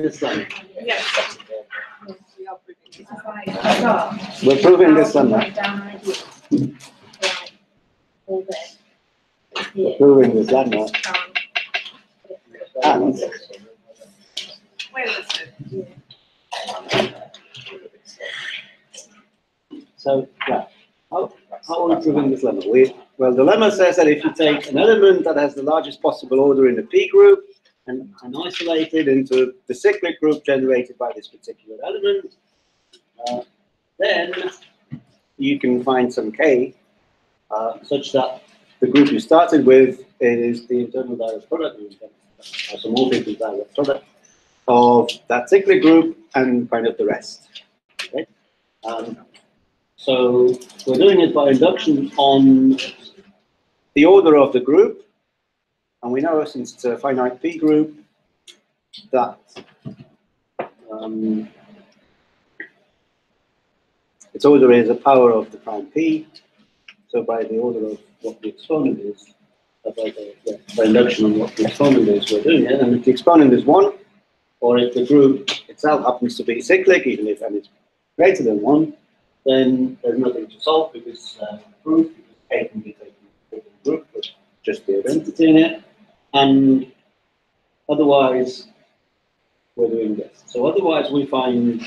this lemma? Yes. We're proving this lemma. We're proving this lemma. And Wait a second. so, yeah, how are we proving this lemma? Well, the lemma says that if you take an element that has the largest possible order in the P group and isolate it into the cyclic group generated by this particular element, then you can find some K such that the group you started with is the internal direct product, or some multiple direct product of that cyclic group and kind of the rest. Okay? So we're doing it by induction on the order of the group, and we know since it's a finite P group that its order is a power of the prime P. So by the order of what the exponent is, by induction on what the exponent is, we're doing it. And if the exponent is 1, or if the group itself happens to be cyclic, even if it's greater than 1, then there's nothing to solve because proof, because K can be taken in the group, but just the identity in it. And otherwise, we're doing this. So otherwise, we find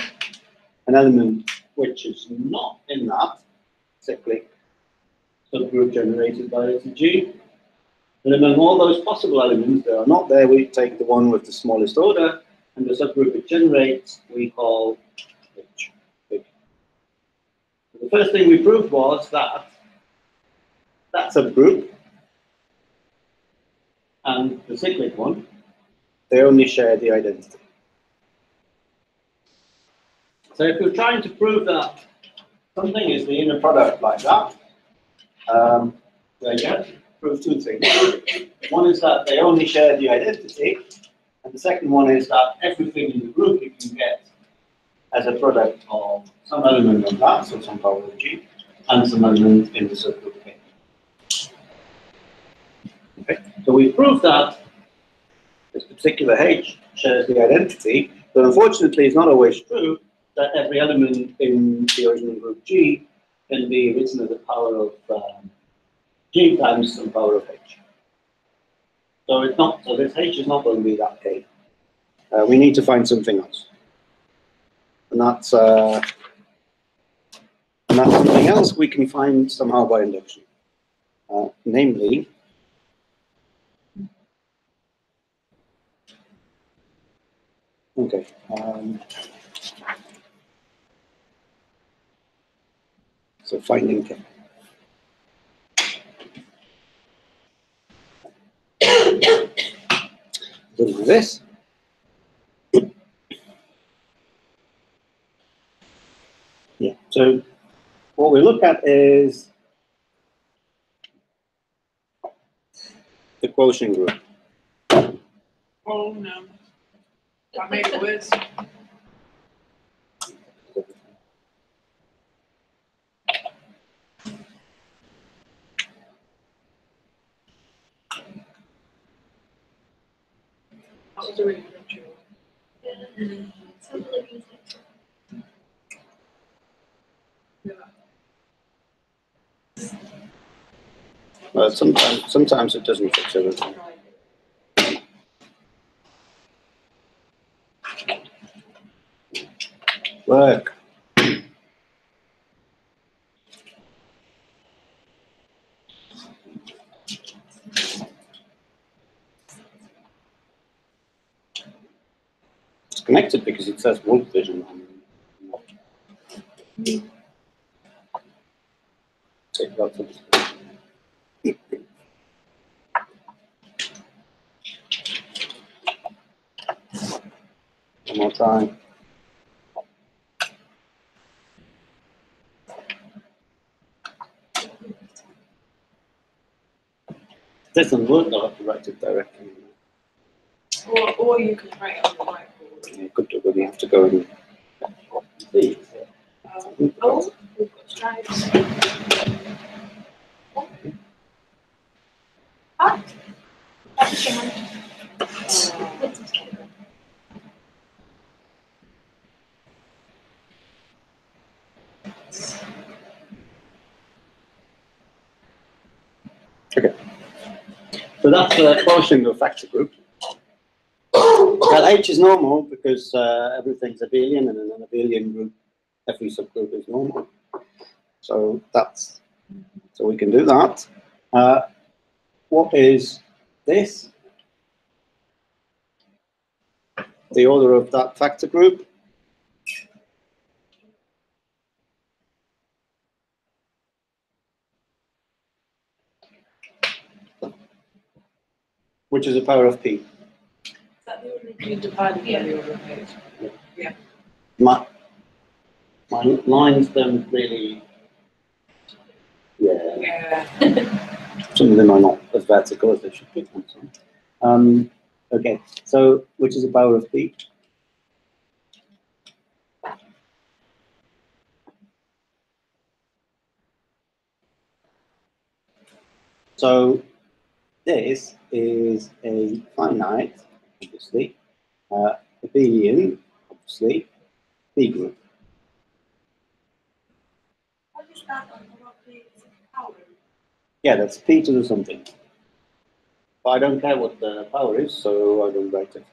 an element which is not in that cyclic subgroup generated by ATG. And among all those possible elements that are not there, we take the one with the smallest order, and the subgroup it generates we call H. The first thing we proved was that that subgroup and the cyclic one, they only share the identity. So if you're trying to prove that something is the inner product like that, then you have to prove two things. One is that they only share the identity, and the second one is that everything in the group you can get as a product of some element of that, so some power of G, and some element in the subgroup K. Okay, so we proved that this particular H shares the identity, but unfortunately it's not always true that every element in the original group G can be written as a power of G times some power of H. So it's not. So this H is not going to be that K. We need to find something else, and that's something else we can find somehow by induction, namely. Okay. So finding K. Do this. Yeah. So what we look at is the quotient group. Oh no. I made it worse. That was a really good job. Well, sometimes it doesn't fix everything. Work. It's connected because it says wolf vision on it. Take that to this. One more time. It doesn't work, I'll have to write it directly. Or you can write it on the whiteboard. You could do, but you have to go and see. Oh, we've got stripes. Ah, that's your hand. So that's the quotient of factor group. Well, H is normal because everything's abelian, and in an abelian group, every subgroup is normal. So we can do that. What is this? The order of that factor group. Which is a power of p. Is that the order you divided by the order of H? Yeah. My lines don't really. Yeah. Some of them are not as vertical as they should be. Okay, so which is a power of p? So this is a finite, obviously, abelian, obviously, p group. What is that on the power? Yeah, that's p to the something. But I don't care what the power is, so I don't write it.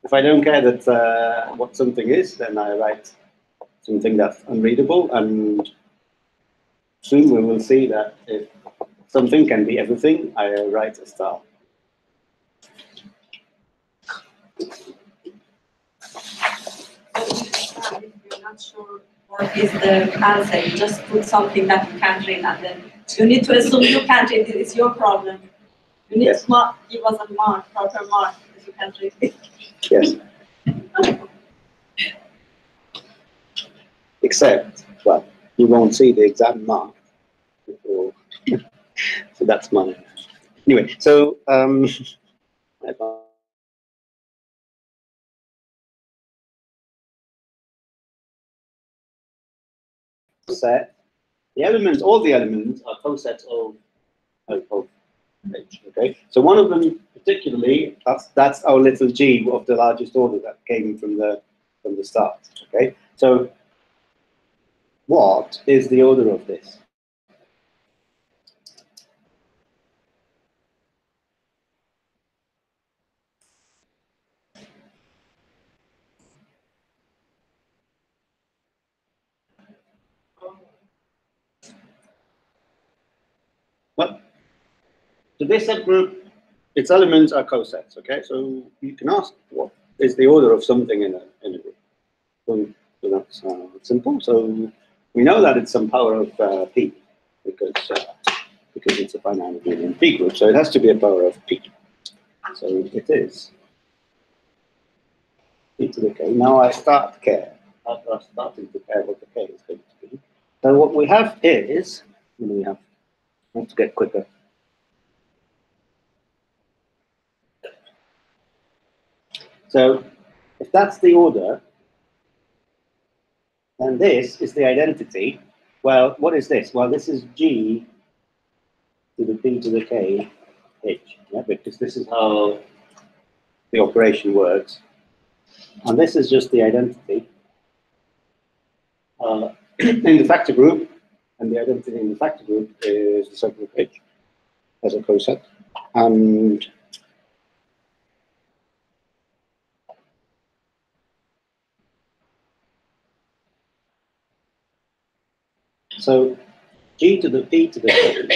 If I don't care that what something is, then I write something that's unreadable, and soon we will see that if something can be everything, I write a star. You're not sure what is the answer. You just put something that you can't read, and then you need to assume you can't read it. It's your problem. You need to give us a mark, proper mark, if you can't read it. Yes. Except, well, you won't see the exact mark before. So that's mine. Anyway, so set the elements, all the elements are cosets of H. Okay, so one of them particularly, that's our little g of the largest order that came from the start. Okay, so what is the order of this? Well, so this subgroup, its elements are cosets. Okay, so you can ask what is the order of something in a group. So that's simple. So we know that it's some power of p because it's a finite abelian p group. So it has to be a power of p. So it is p to the k. Now I start to care. I'm starting to care what the k is going to be. So what we have is, I have to get quicker. So if that's the order, then this is the identity. Well, what is this? Well, this is g to the p to the k h, yeah, because this is how the operation works. And this is just the identity in the factor group, and the identity in the factor group is the subgroup H as a coset. And so g to the p to the k.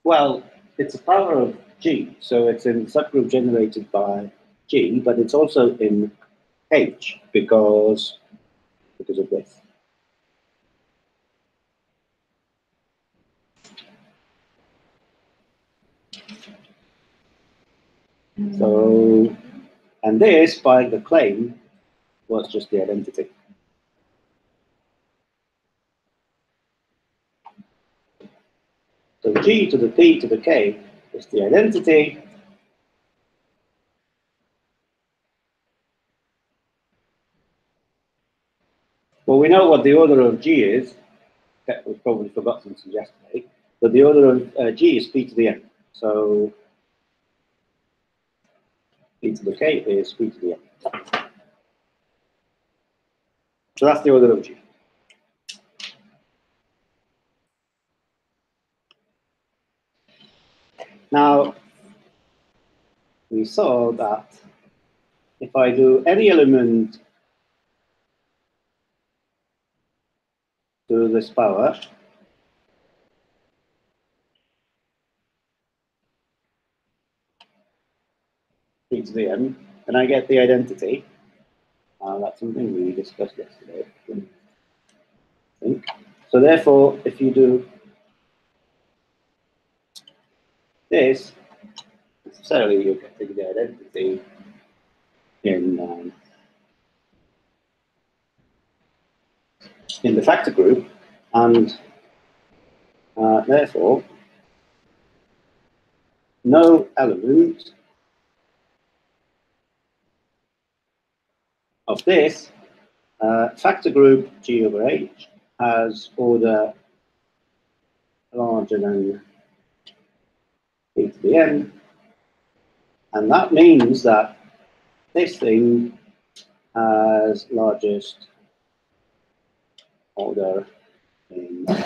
Well, it's a power of g, so it's in the subgroup generated by g, but it's also in H because of this. So, and this, by the claim, was just the identity. So g to the p to the k is the identity. Well, we know what the order of g is. That we've probably forgotten since yesterday. But the order of g is p to the n. So p to the k is p to the n. So that's the order of g. Now, we saw that if I do any element to this power, p to the n, and I get the identity. That's something we discussed yesterday. I think. So therefore, if you do this, necessarily you're getting the identity in the factor group, and therefore no element of this factor group G over H has order larger than p to the n, and that means that this thing has largest order in that.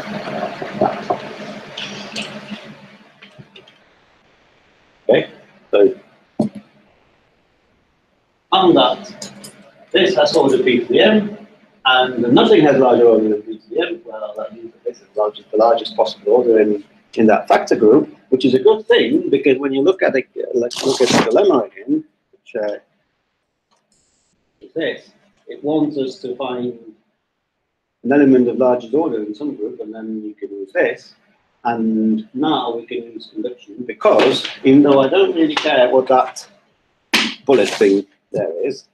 Okay, so on that, this has order p to the n, and nothing has larger order than p to the n. Well, that means that this is the largest possible order in that factor group, which is a good thing, because when you look at it, let's look at the dilemma again, which is this. It wants us to find an element of largest order in some group, and then you can use this. And now we can use conduction, because even though I don't really care what that bullet thing there is,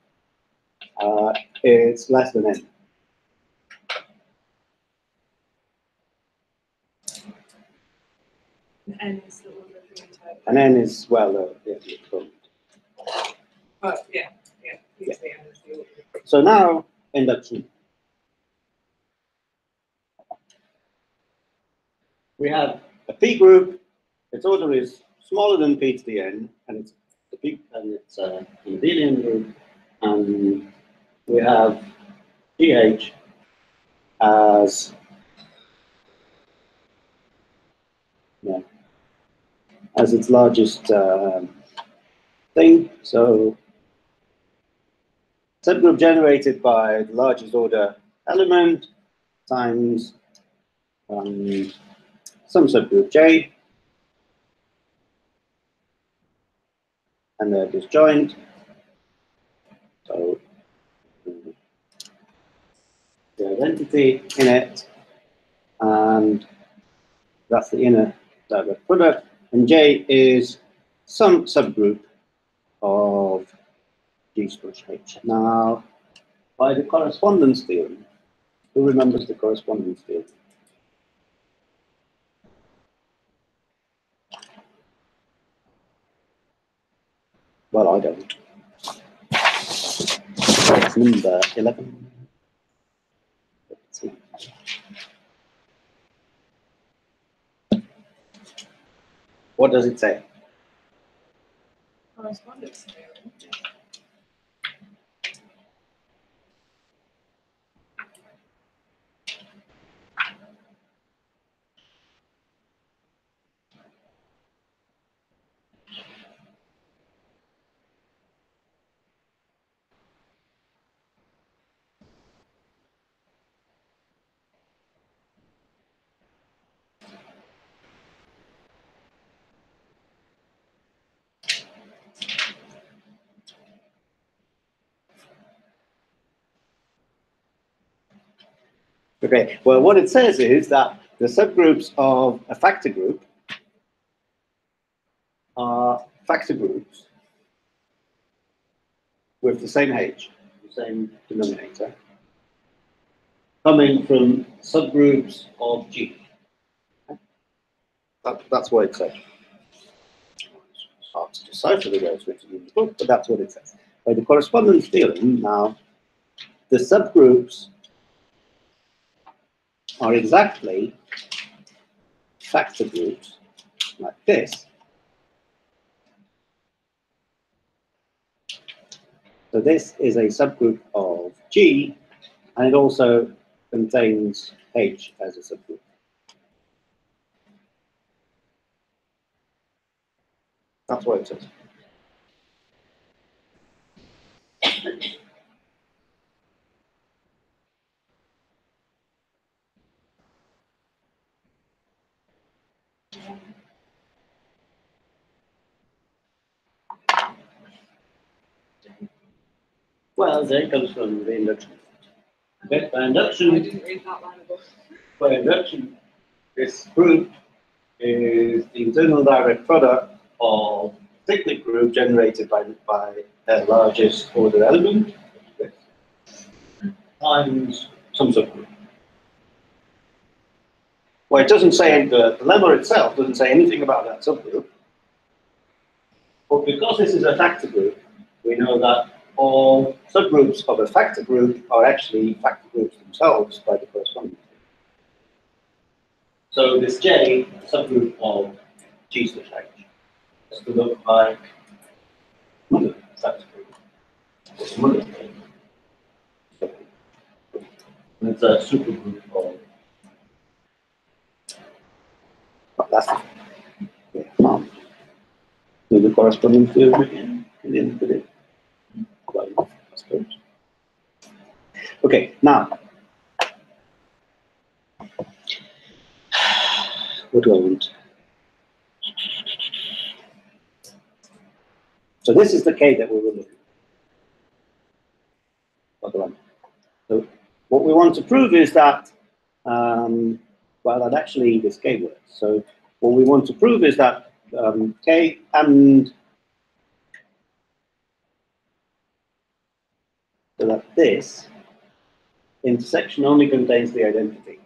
it's less than n. N is the order of the entire. And n is, well, yeah, Oh, yeah, yeah. The N is the order. so now induction. We have a p group. Its order is smaller than p to the n, and it's the p, and it's an abelian group. And we have GH as as its largest thing. So subgroup generated by the largest order element times some subgroup J, and they're disjoint. So the identity in it, and that's the inner direct product. And J is some subgroup of G squared H. Now, by the correspondence theorem, who remembers the correspondence theorem? Well, I don't. It's number 11. What does it say? Correspondence theorem. Okay, well, what it says is that the subgroups of a factor group are factor groups with the same H, the same denominator, coming from subgroups of G. That's what it says. It's hard to decipher the way it's written in the book, but that's what it says. By the correspondence theorem, now, the subgroups are exactly factor groups like this. So this is a subgroup of G, and it also contains H as a subgroup. That's what it says. Well, J comes from the induction. Okay, by I induction, didn't read that line above. this group is the internal direct product of cyclic group generated by the largest order element times some subgroup. Well, it doesn't say, the lemma itself doesn't say anything about that subgroup. But because this is a factor group, we know that all subgroups of a factor group are actually factor groups themselves by the correspondence. So this J, subgroup of G slash H, has to look like another factor group. It's another J. And it's a supergroup of. Well, that's do the corresponding theorem again, and then put it. Well, I suppose. Okay, now. What do I want? So this is the K that we were looking at. So what we want to prove is that, well, that actually this K works. So what we want to prove is that K and so that this intersection only contains the identity.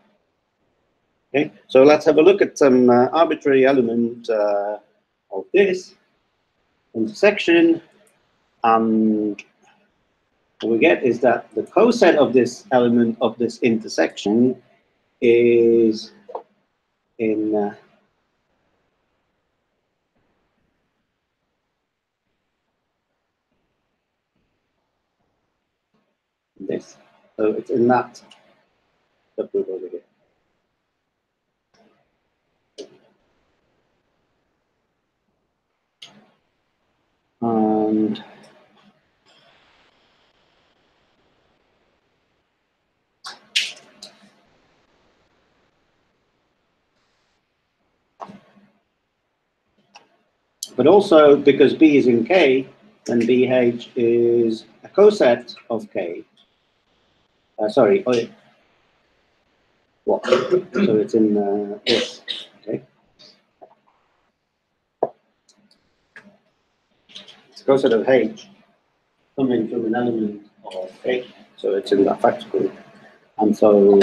Okay, so let's have a look at some arbitrary element of this intersection, and what we get is that the coset of this element of this intersection is in this. So it's in that subgroup over here. And but also because B is in K, then BH is a coset of K. Sorry, what? So it's in this. Okay. It's a coset of H coming from an element of K, so it's in that factor group. And so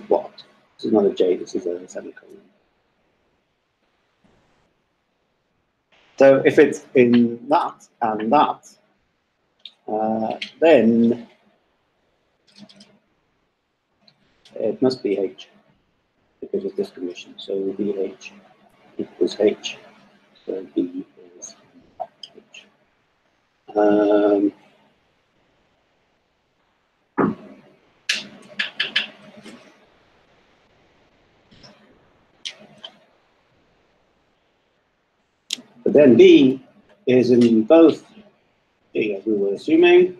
what? This is not a J, this is a semicolon. So if it's in that and that, then it must be H because of this condition. So BH equals H. So B is H. But then B is in both B, as we were assuming,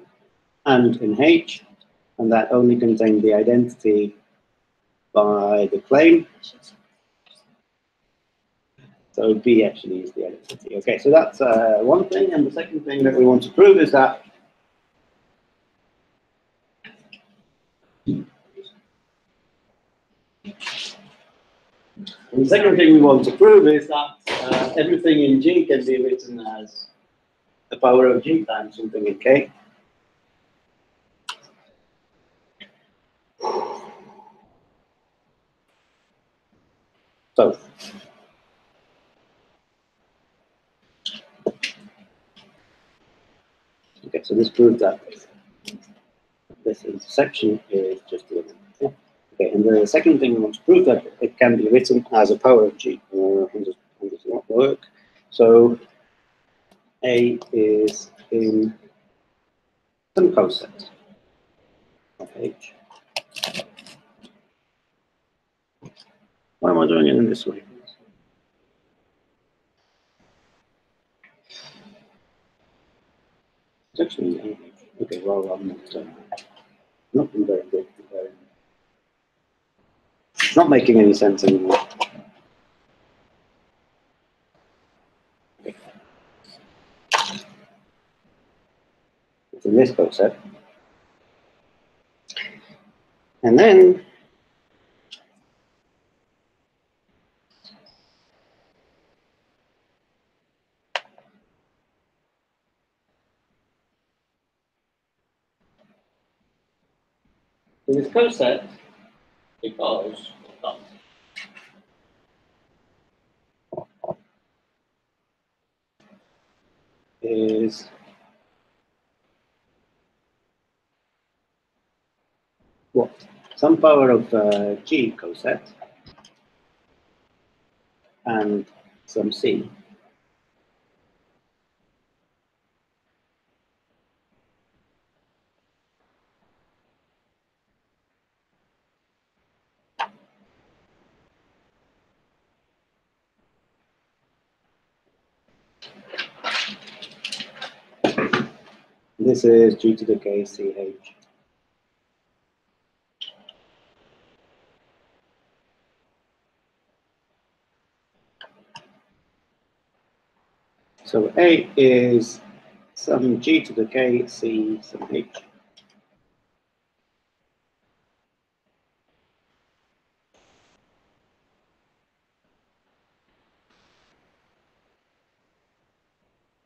and in H, and that only contained the identity by the claim. So B actually is the identity. Okay, so that's one thing, and the second thing that we want to prove is that everything in G can be written as the power of G times something in K. So okay, so this proves that this intersection is just the element. Okay, and the second thing we want to prove that it can be written as a power of G. Does not work. So A is in some coset of H. Why am I doing it in this way? It's actually, okay, well, I'm not been very good. It's not making any sense anymore. It's in this concept. And then in this concept, because is what? Some power of G coset and some C. This is G to the K CH. So A is some G to the K C some H.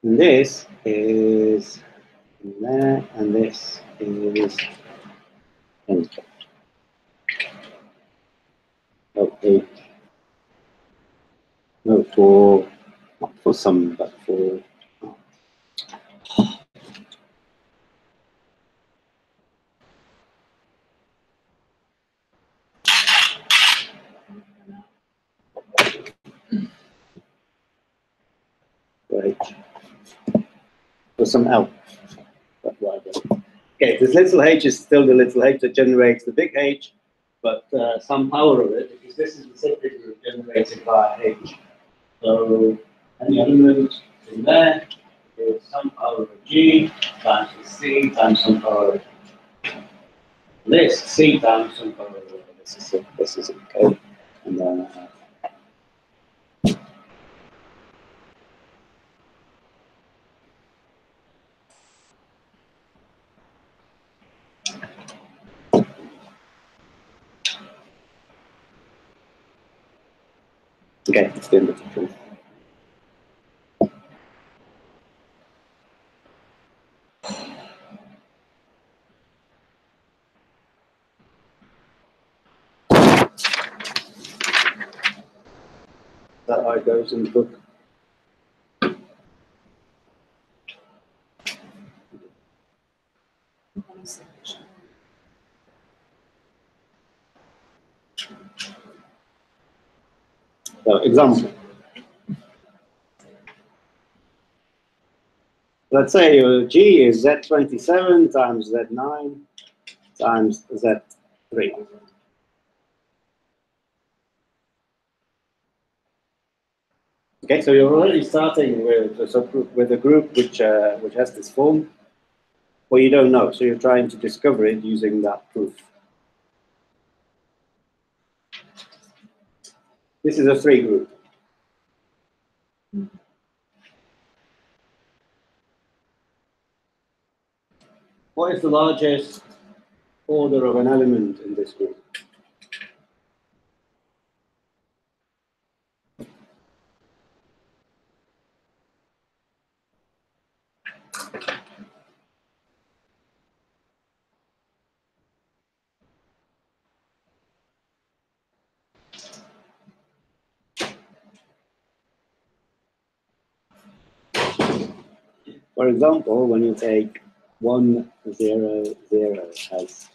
And this is in there, and this is in H. No, for not for some, but for H. For some L. But whatever. Okay, this little h is still the little h that generates the big H, but some power of it, because this is the cyclic group generated by H. So any element in there is some power of G times the C times some power of this C times some power of this is okay. And then okay, it's the end of the proof. That how it goes in the book. So example. Let's say your G is Z27 times Z9 times Z3. Okay, so you're already starting with a subgroup, with a group which has this form, or you don't know, so you're trying to discover it using that proof. This is a free group. What is the largest order of an element in this group? For example, when you take 1, 0, 0 as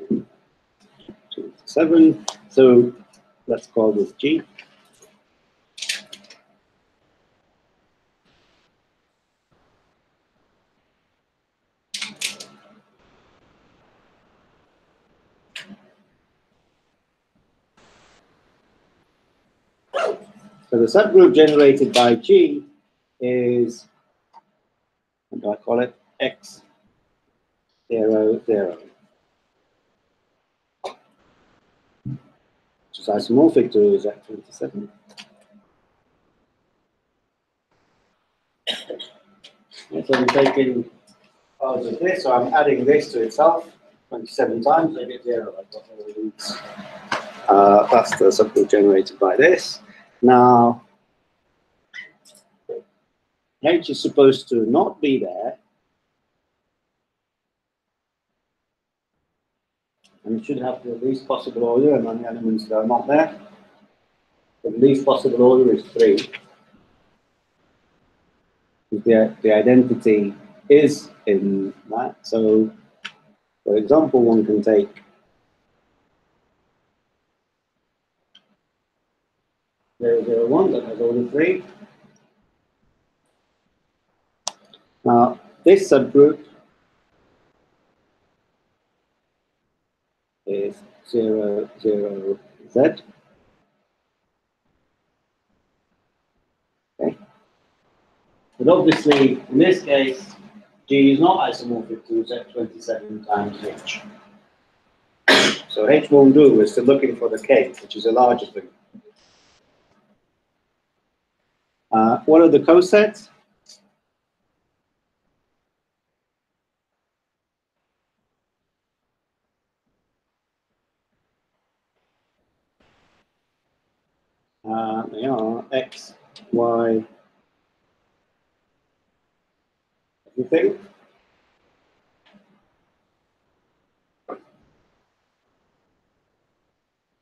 2, 7, so let's call this G. So the subgroup generated by G is, what do I call it? X 0, 0. Which is isomorphic to Z27. So I'm taking part of this, so I'm adding this to itself 27 times, I get 0. I've got all these. That's the subgroup generated by this. Now, H is supposed to not be there, and it should have the least possible order among the elements that are not there. The least possible order is 3. The identity is in that. So, for example, one can take there is one that has order 3. Now, this subgroup is 0, 0, Z. Okay. But obviously, in this case, G is not isomorphic to Z27 times H. So H won't do. We're still looking for the K, which is a larger thing. What are the cosets? They are X, Y, everything.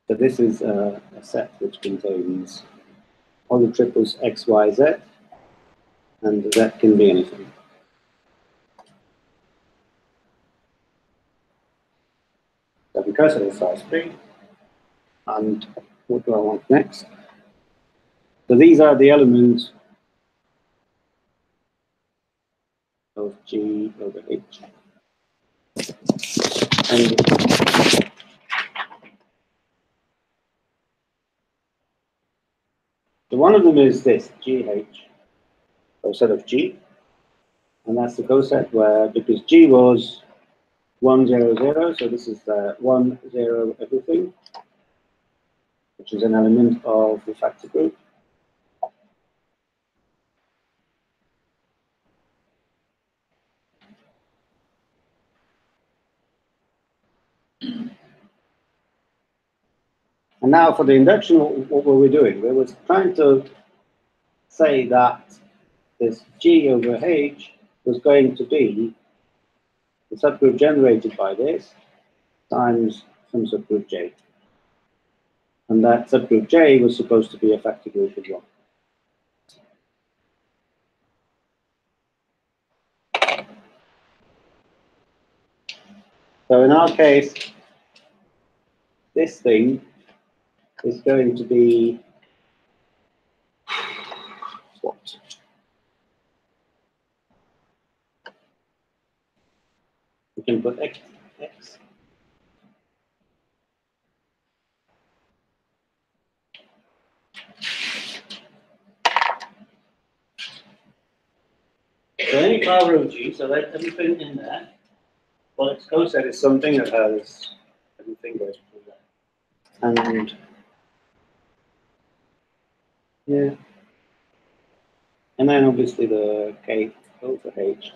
So this is a set which contains all the triples X, Y, Z, and Z can be anything. So because of the size 3, and what do I want next? So these are the elements of G over H. And so one of them is this, GH, coset of G. And that's the coset where, because G was 1, 0, 0, so this is the 1, 0, everything, which is an element of the factor group. And now for the induction, what were we doing? We were trying to say that this G over H was going to be the subgroup generated by this times some subgroup J. And that subgroup J was supposed to be a factor group of 1. So in our case, this thing is going to be what? We can put X. So any power of G, so let everything in there. Well, its coset is something that has everything goes through that. And yeah. And then obviously the K over H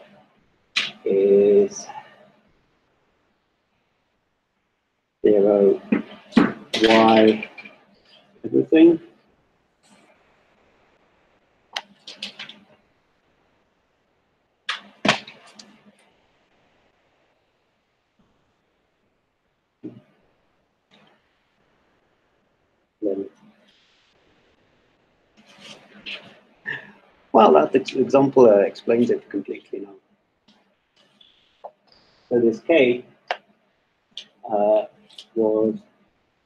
is 0, Y, everything. Then, well, that example explains it completely now. So this K was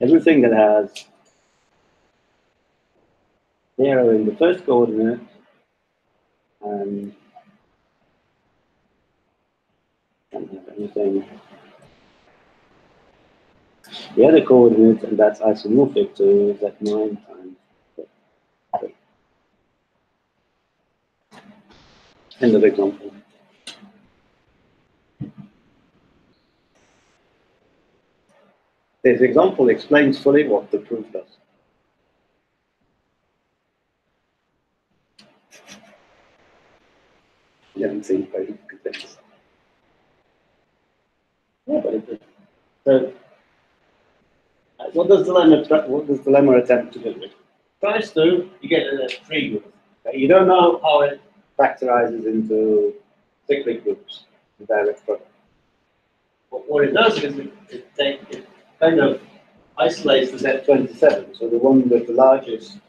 everything that has 0 in the first coordinate and don't have anything the other coordinate, and that's isomorphic to Z9 times 3. End of example. This example explains fully what the proof does. You haven't seen very good things. Yeah, but it, so, what does the lemma attempt to do? It tries to, you get a tree group. Okay? You don't know how it factorizes into cyclic groups, the direct product. But what it does is it kind of isolates the Z27, so the one with the largest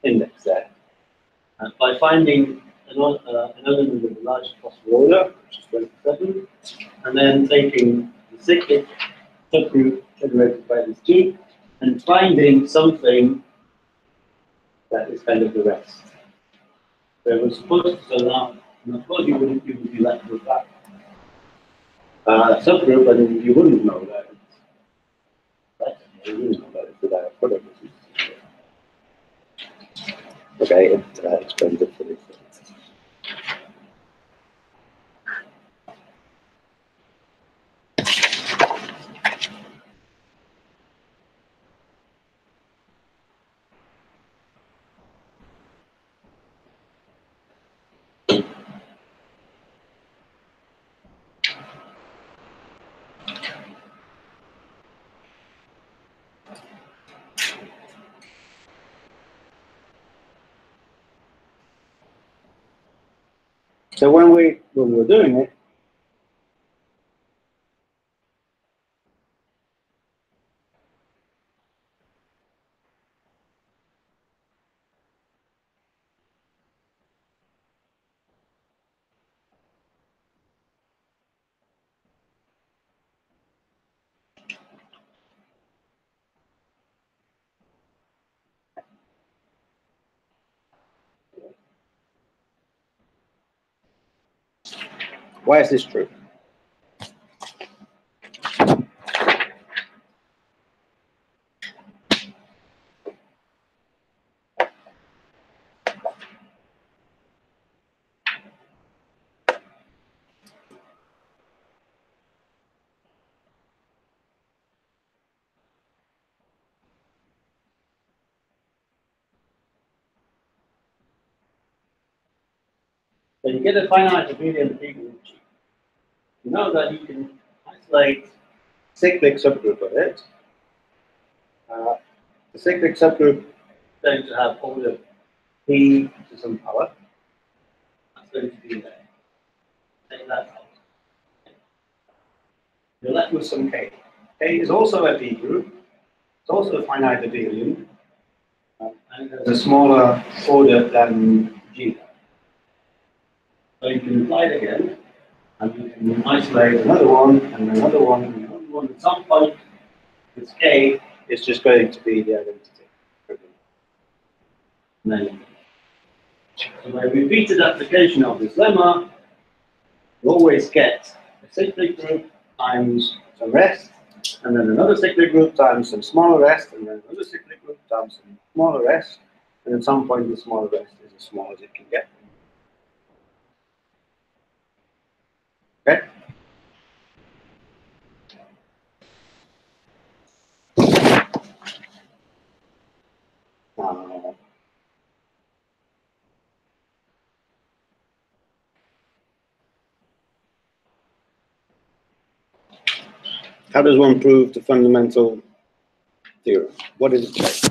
index there. And by finding an element with the largest possible order, which is 27, and then taking the cyclic subgroup generated by this G, and finding something that is kind of the rest. So it was supposed to, so now, and of course you would be left with that subgroup, and you wouldn't know that it's you wouldn't know that it's the direct product. Okay, it explains it for this. So when we were doing it, why is this true? So you get a finite abelian P group G. You know that you can isolate cyclic subgroup of it. The cyclic subgroup is going to have order P to some power. That's going to be there. Take that out. You're left with some K. K is also a P group. It's also a finite abelian. And it has a smaller order than G. So you can apply it again, and you can isolate another one, and another one, and another one. At some point, this K is just going to be the identity. And then, so by repeated application of this lemma, you always get a cyclic group times some rest, and then another cyclic group times some smaller rest, and then another cyclic group times some smaller rest, and at some point the smaller rest is as small as it can get. Okay? How does one prove the fundamental theorem? What does it say?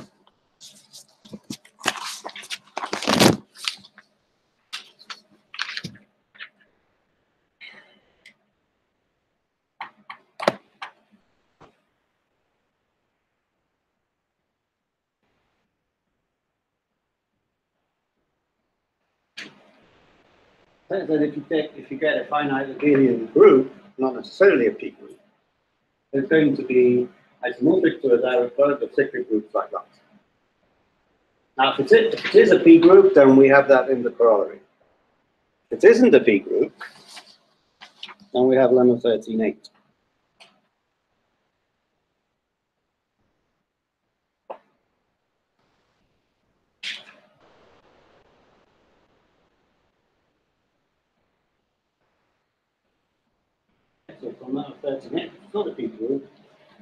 Says that if you get a finite abelian group, not necessarily a P group, it's going to be isomorphic to a direct product of cyclic groups like that. Now, if it is a P group, then we have that in the corollary. If it isn't a P group, then we have lemma 13.8. So from that 38, it's not a P group.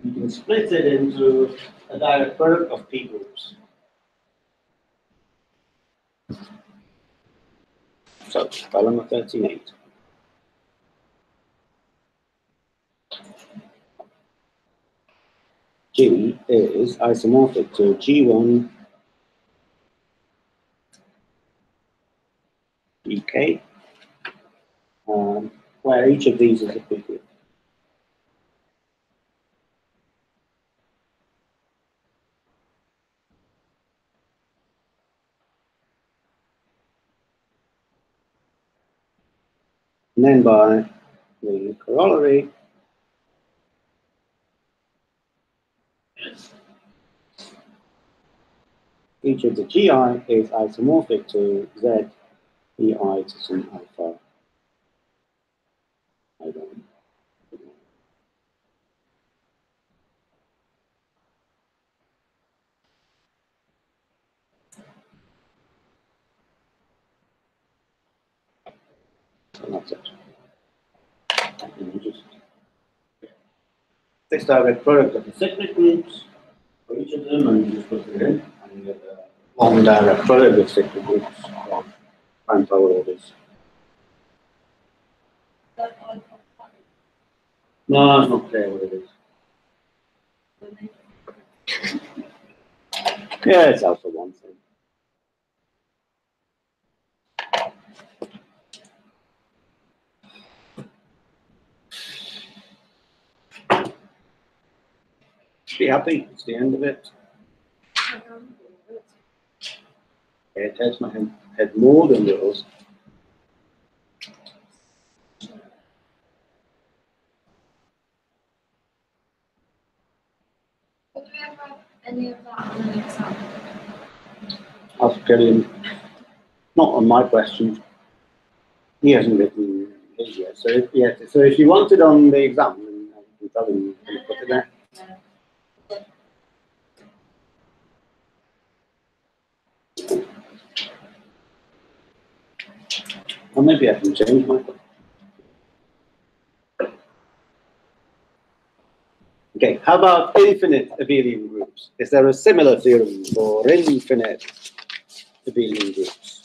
You can split it into a direct product of P groups. So column of 38. G is isomorphic to G1 GK, where each of these is a P group. And then by the corollary, each of the GI is isomorphic to Z EI to some alpha. I don't. So that's it. And you just this direct product of the cyclic groups for each of them, and you just put it in, and you get a long direct product of cyclic groups of prime power orders. No, it's not clear what it is. Yeah, it's alpha 1 thing. Be happy, it's the end of it. It hurts my head more than yours. Would we ever have any of that on an exam? Ask Gillian. Not on my questions. He hasn't written his yet. So if you want it on the exam, then I can tell him to put it there. Or maybe I can change my. Okay, how about infinite abelian groups? Is there a similar theorem for infinite abelian groups?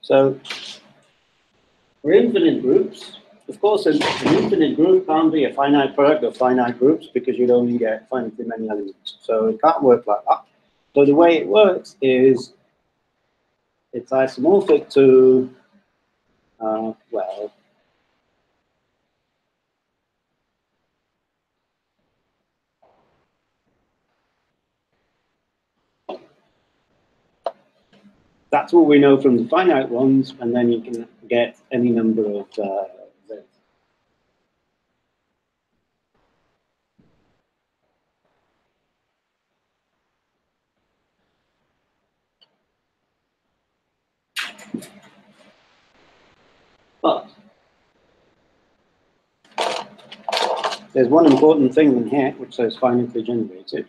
So, for infinite groups, of course, an infinite group can't be a finite product of finite groups because you'd only get finitely many elements. So it can't work like that. So the way it works is it's isomorphic to, well, that's what we know from the finite ones, and then you can get any number of z's. But there's one important thing in here which says finitely generated,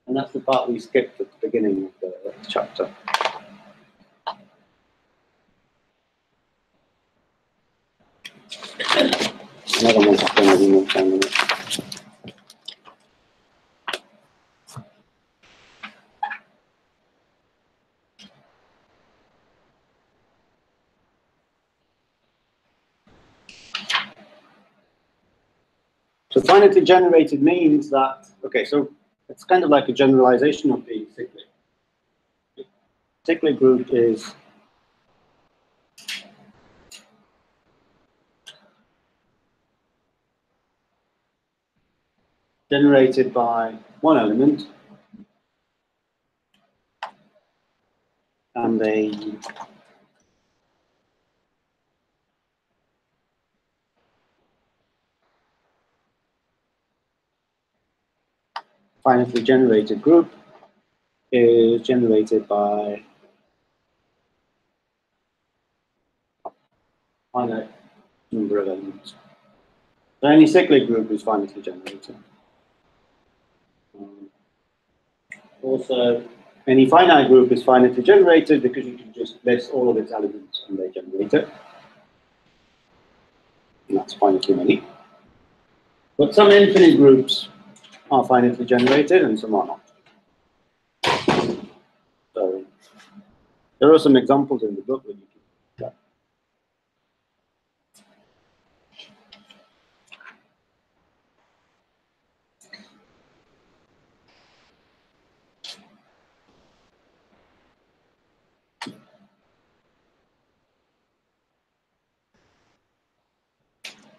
and that's the part we skipped at the beginning of the chapter. I don't want to spend any more time on it. So finitely generated means that, okay, so it's kind of like a generalization of the cyclic. Cyclic group is generated by one element, and and a finitely generated group is generated by finite number of elements. So any cyclic group is finitely generated. Also, any finite group is finitely generated because you can just list all of its elements and they generate it. And that's finitely many. But some infinite groups are finitely generated and some are not. So there are some examples in the book that you can look at.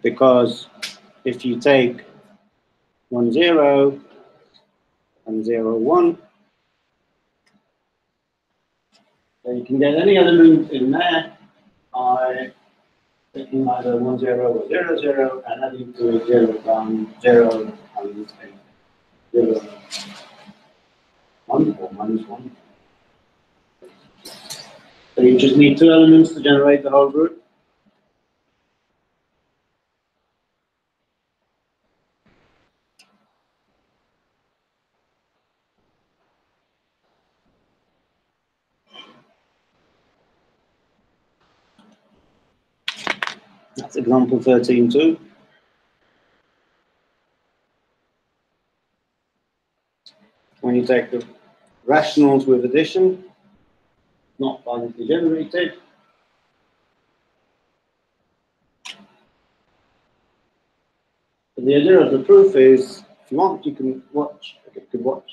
Because if you take 1, 0 and 0, 1, then you can get any element in there by taking either 1, 0 or 0, 0 and adding to it 0 down 0 and 0, 1 or minus 1. So you just need 2 elements to generate the whole group. That's example 13.2. When you take the rationals with addition, not finitely generated. The idea of the proof is, if you want, you can watch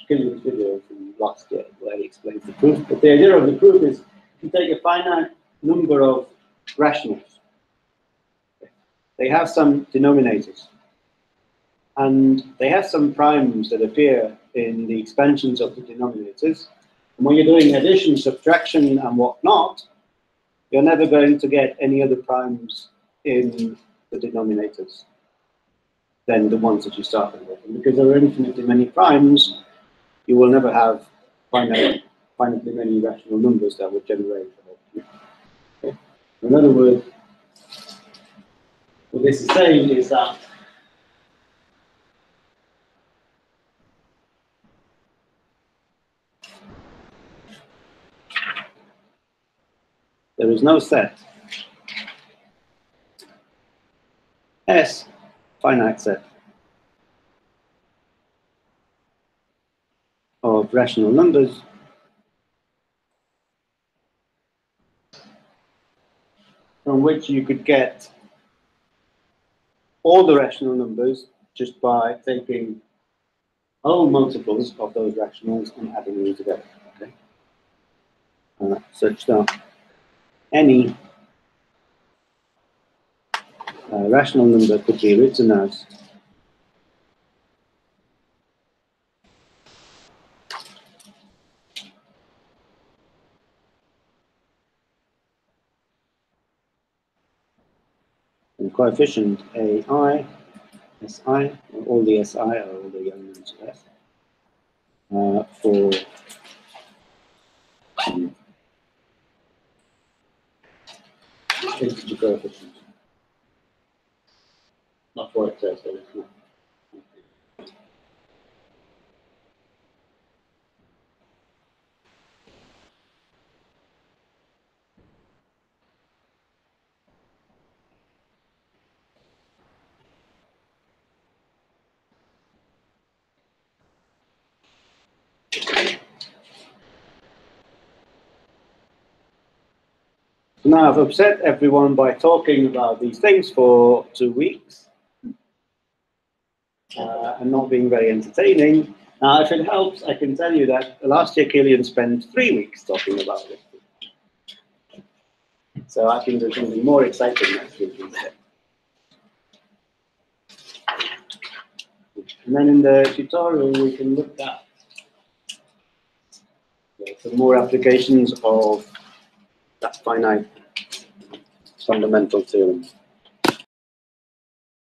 Killian's video from last year where he explains the proof. But the idea of the proof is, you take a finite number of rationals. They have some denominators. And they have some primes that appear in the expansions of the denominators. And when you're doing addition, subtraction, and whatnot, you're never going to get any other primes in the denominators than the ones that you started with. And because there are infinitely many primes, you will never have finitely many rational numbers that would generate the whole. Okay. In other words, what this is saying is that there is no set S, finite set of rational numbers from which you could get all the rational numbers just by taking whole multiples of those rationals and adding them together. Okay? Such that any rational number could be written as coefficient AI, SI, all the SI are all the elements of S, for integer coefficients. Not what it says, but it's not. Now I've upset everyone by talking about these things for 2 weeks and not being very entertaining. Now, if it helps, I can tell you that last year Killian spent 3 weeks talking about it. So I can do something more exciting next week instead. And then in the tutorial, we can look at some more applications of that finite fundamental theorem.